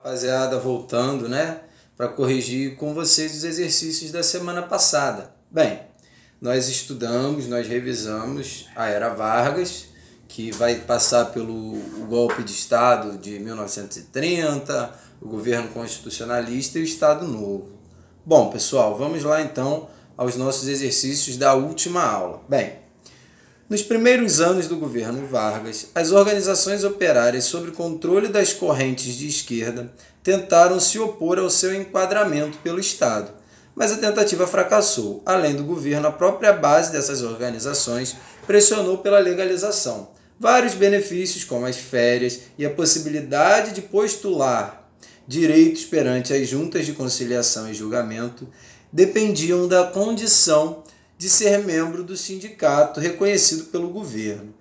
Rapaziada, voltando, né, para corrigir com vocês os exercícios da semana passada. Bem, nós estudamos, nós revisamos a Era Vargas, que vai passar pelo golpe de Estado de 1930, o governo constitucionalista e o Estado Novo. Bom, pessoal, vamos lá então aos nossos exercícios da última aula. Bem, nos primeiros anos do governo Vargas, as organizações operárias sob controle das correntes de esquerda tentaram se opor ao seu enquadramento pelo Estado, mas a tentativa fracassou. Além do governo, a própria base dessas organizações pressionou pela legalização. Vários benefícios, como as férias e a possibilidade de postular direitos perante as juntas de conciliação e julgamento, dependiam da condição de ser membro do sindicato reconhecido pelo governo.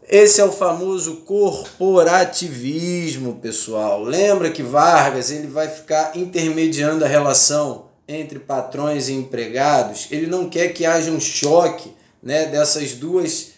Esse é o famoso corporativismo, pessoal. Lembra que Vargas ele vai ficar intermediando a relação entre patrões e empregados? Ele não quer que haja um choque, né, dessas duas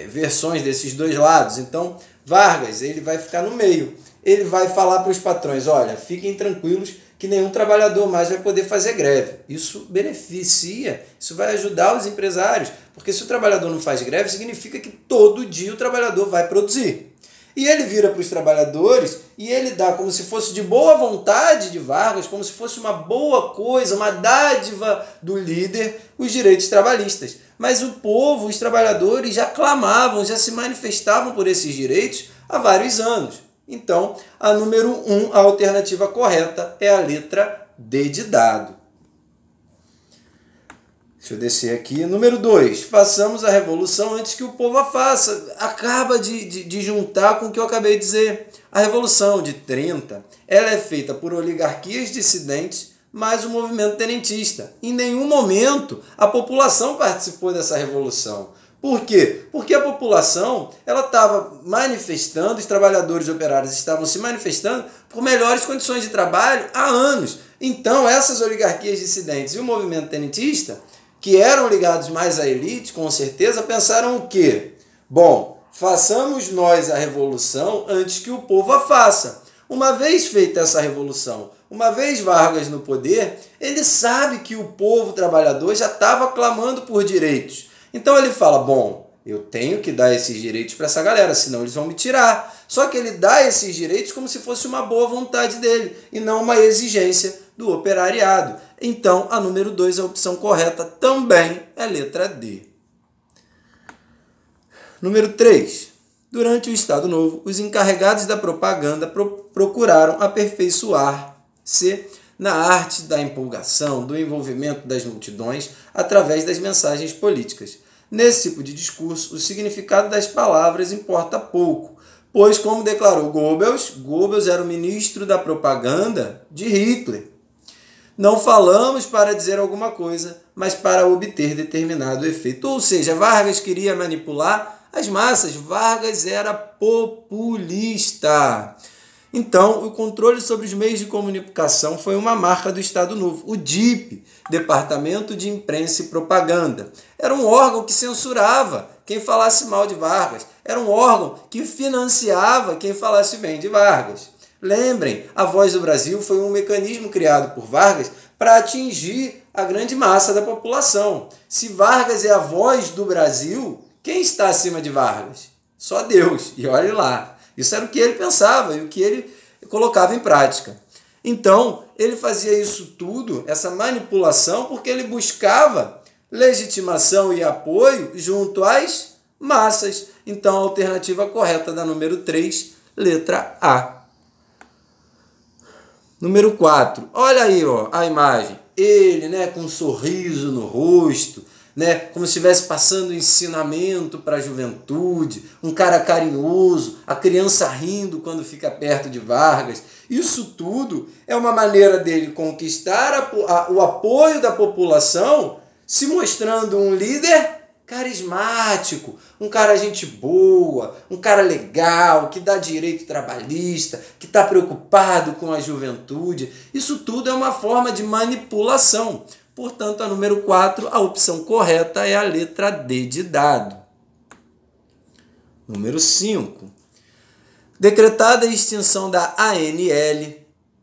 versões, desses dois lados. Então, Vargas ele vai ficar no meio. Ele vai falar para os patrões, olha, fiquem tranquilos que nenhum trabalhador mais vai poder fazer greve. Isso beneficia, isso vai ajudar os empresários, porque se o trabalhador não faz greve, significa que todo dia o trabalhador vai produzir. E ele vira para os trabalhadores e ele dá como se fosse de boa vontade de Vargas, como se fosse uma boa coisa, uma dádiva do líder, os direitos trabalhistas. Mas o povo, os trabalhadores já clamavam, já se manifestavam por esses direitos há vários anos. Então, a número 1, a alternativa correta, é a letra D de dado. Deixa eu descer aqui. Número 2, façamos a revolução antes que o povo a faça. Acaba de juntar com o que eu acabei de dizer. A Revolução de 30, ela é feita por oligarquias dissidentes, mais o movimento tenentista. Em nenhum momento a população participou dessa revolução. Por quê? Porque a população ela estava manifestando, os trabalhadores e operários estavam se manifestando por melhores condições de trabalho há anos. Então, essas oligarquias dissidentes e o movimento tenentista, que eram ligados mais à elite, com certeza, pensaram o quê? Bom, façamos nós a revolução antes que o povo a faça. Uma vez feita essa revolução, uma vez Vargas no poder, ele sabe que o povo trabalhador já estava clamando por direitos. Então ele fala, bom, eu tenho que dar esses direitos para essa galera, senão eles vão me tirar. Só que ele dá esses direitos como se fosse uma boa vontade dele e não uma exigência do operariado. Então a número 2, a opção correta, também é a letra D. Número 3. Durante o Estado Novo, os encarregados da propaganda procuraram aperfeiçoar-se na arte da empolgação, do envolvimento das multidões através das mensagens políticas. Nesse tipo de discurso, o significado das palavras importa pouco, pois, como declarou Goebbels era o ministro da propaganda de Hitler. Não falamos para dizer alguma coisa, mas para obter determinado efeito. Ou seja, Vargas queria manipular as massas, Vargas era populista. Então, o controle sobre os meios de comunicação foi uma marca do Estado Novo. O DIP, Departamento de Imprensa e Propaganda, era um órgão que censurava quem falasse mal de Vargas. Era um órgão que financiava quem falasse bem de Vargas. Lembrem, a Voz do Brasil foi um mecanismo criado por Vargas para atingir a grande massa da população. Se Vargas é a voz do Brasil, quem está acima de Vargas? Só Deus. E olhe lá. Isso era o que ele pensava e o que ele colocava em prática. Então, ele fazia isso tudo, essa manipulação, porque ele buscava legitimação e apoio junto às massas. Então, a alternativa correta da número 3, letra A. Número 4. Olha aí, ó, a imagem. Ele, né, com um sorriso no rosto, né, como se estivesse passando ensinamento para a juventude, um cara carinhoso, a criança rindo quando fica perto de Vargas. Isso tudo é uma maneira dele conquistar o apoio da população, se mostrando um líder carismático, um cara gente boa, um cara legal, que dá direito trabalhista, que está preocupado com a juventude. Isso tudo é uma forma de manipulação. Portanto, a número 4, a opção correta é a letra D de dado. Número 5. Decretada a extinção da ANL,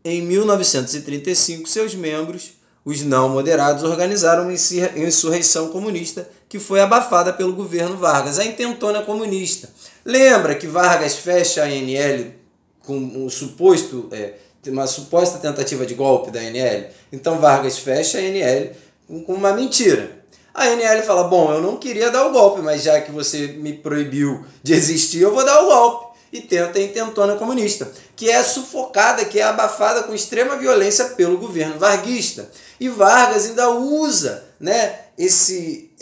Em 1935, seus membros, os não moderados, organizaram uma insurreição comunista que foi abafada pelo governo Vargas, a intentona comunista. Lembra que Vargas fecha a ANL com uma suposta tentativa de golpe da ANL? Então Vargas fecha a ANL com uma mentira. A ANL fala, bom, eu não queria dar o golpe, mas já que você me proibiu de existir, eu vou dar o golpe. E tenta a intentona comunista, que é sufocada, que é abafada com extrema violência pelo governo varguista. E Vargas ainda usa, né, esse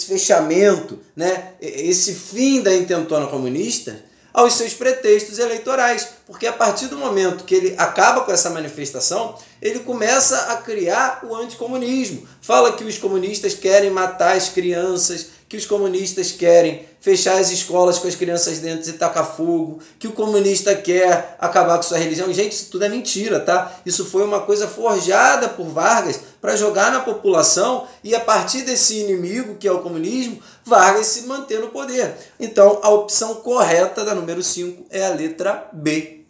fechamento, né, esse fim da intentona comunista aos seus pretextos eleitorais, porque a partir do momento que ele acaba com essa manifestação, ele começa a criar o anticomunismo. Fala que os comunistas querem matar as crianças, que os comunistas querem fechar as escolas com as crianças dentro e tacar fogo, que o comunista quer acabar com sua religião. Gente, isso tudo é mentira, tá? Isso foi uma coisa forjada por Vargas para jogar na população e a partir desse inimigo, que é o comunismo, Vargas se manter no poder. Então, a opção correta da número 5 é a letra B.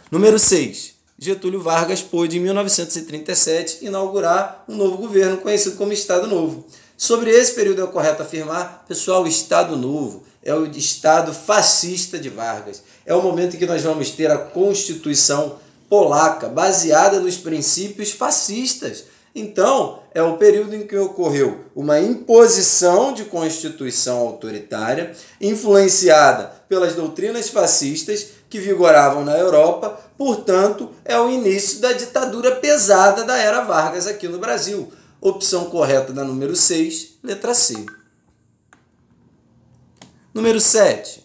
Número 6. Getúlio Vargas pôde, em 1937, inaugurar um novo governo conhecido como Estado Novo. Sobre esse período é correto afirmar, pessoal, o Estado Novo é o Estado fascista de Vargas. É o momento em que nós vamos ter a Constituição polaca, baseada nos princípios fascistas. Então, é o período em que ocorreu uma imposição de constituição autoritária, influenciada pelas doutrinas fascistas que vigoravam na Europa. Portanto, é o início da ditadura pesada da era Vargas aqui no Brasil. Opção correta da número 6, letra C. Número 7.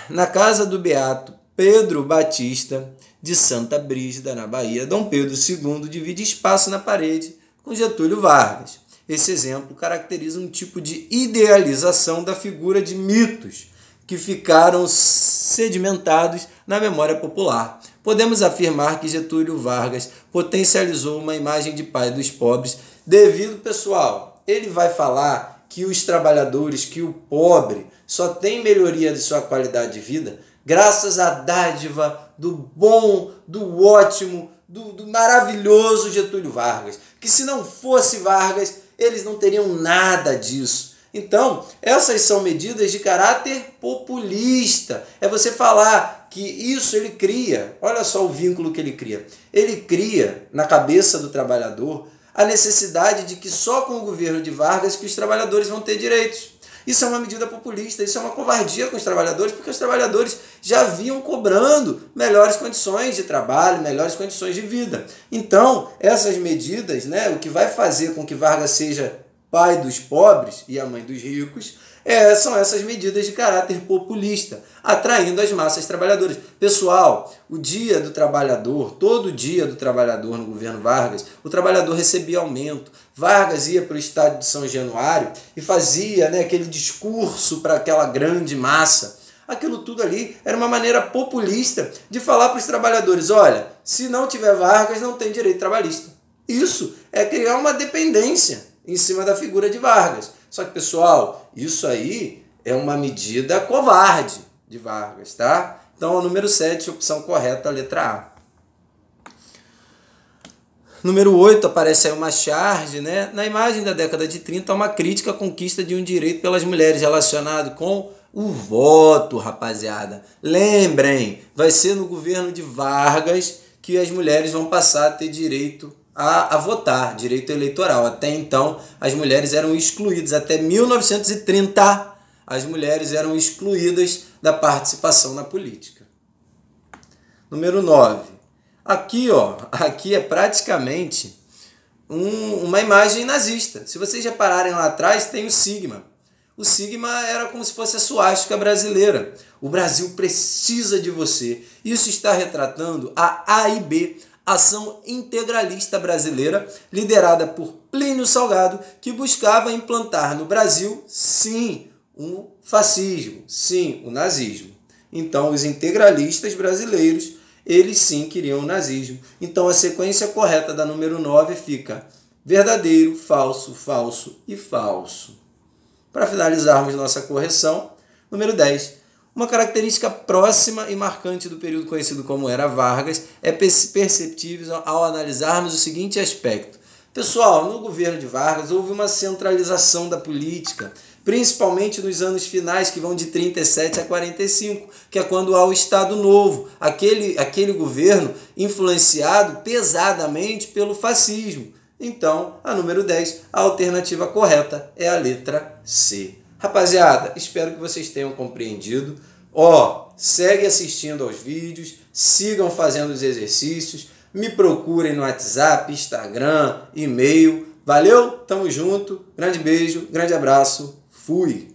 Na casa do beato Pedro Batista de Santa Brígida, na Bahia, Dom Pedro II divide espaço na parede com Getúlio Vargas. Esse exemplo caracteriza um tipo de idealização da figura de mitos que ficaram sedimentados na memória popular. Podemos afirmar que Getúlio Vargas potencializou uma imagem de pai dos pobres devido, pessoal, ele vai falar que os trabalhadores, que o pobre só tem melhoria de sua qualidade de vida graças à dádiva do bom, do ótimo, do maravilhoso Getúlio Vargas. Que se não fosse Vargas, eles não teriam nada disso. Então, essas são medidas de caráter populista. É você falar que isso ele cria, olha só o vínculo que ele cria. Ele cria na cabeça do trabalhador a necessidade de que só com o governo de Vargas que os trabalhadores vão ter direitos. Isso é uma medida populista, isso é uma covardia com os trabalhadores, porque os trabalhadores já vinham cobrando melhores condições de trabalho, melhores condições de vida. Então, essas medidas, né, o que vai fazer com que Vargas seja pai dos pobres e a mãe dos ricos, são essas medidas de caráter populista, atraindo as massas trabalhadoras. Pessoal, o dia do trabalhador, todo dia do trabalhador no governo Vargas, o trabalhador recebia aumento. Vargas ia para o estádio de São Januário e fazia, né, aquele discurso para aquela grande massa. Aquilo tudo ali era uma maneira populista de falar para os trabalhadores, olha, se não tiver Vargas, não tem direito trabalhista. Isso é criar uma dependência em cima da figura de Vargas. Só que, pessoal, isso aí é uma medida covarde de Vargas, tá? Então, a número 7, opção correta, a letra A. Número 8, aparece aí uma charge, né? Na imagem da década de 30, uma crítica à conquista de um direito pelas mulheres relacionado com o voto, rapaziada. Lembrem, vai ser no governo de Vargas que as mulheres vão passar a ter direito a votar, direito eleitoral. Até então, as mulheres eram excluídas. Até 1930, as mulheres eram excluídas da participação na política. Número 9. Aqui é praticamente uma imagem nazista. Se vocês repararem lá atrás, tem o sigma. O sigma era como se fosse a suástica brasileira. O Brasil precisa de você. Isso está retratando a AIB, Ação Integralista Brasileira, liderada por Plínio Salgado, que buscava implantar no Brasil, sim, o fascismo, sim, o nazismo. Então, os integralistas brasileiros, eles sim queriam o nazismo. Então, a sequência correta da número 9 fica verdadeiro, falso, falso e falso. Para finalizarmos nossa correção, número 10. Uma característica próxima e marcante do período conhecido como Era Vargas é perceptível ao analisarmos o seguinte aspecto. Pessoal, no governo de Vargas houve uma centralização da política, principalmente nos anos finais, que vão de 37 a 45, que é quando há o Estado Novo, aquele governo influenciado pesadamente pelo fascismo. Então, a número 10, a alternativa correta é a letra C. Rapaziada, espero que vocês tenham compreendido. Segue assistindo aos vídeos, sigam fazendo os exercícios, me procurem no WhatsApp, Instagram, e-mail. Valeu, tamo junto, grande beijo, grande abraço, fui!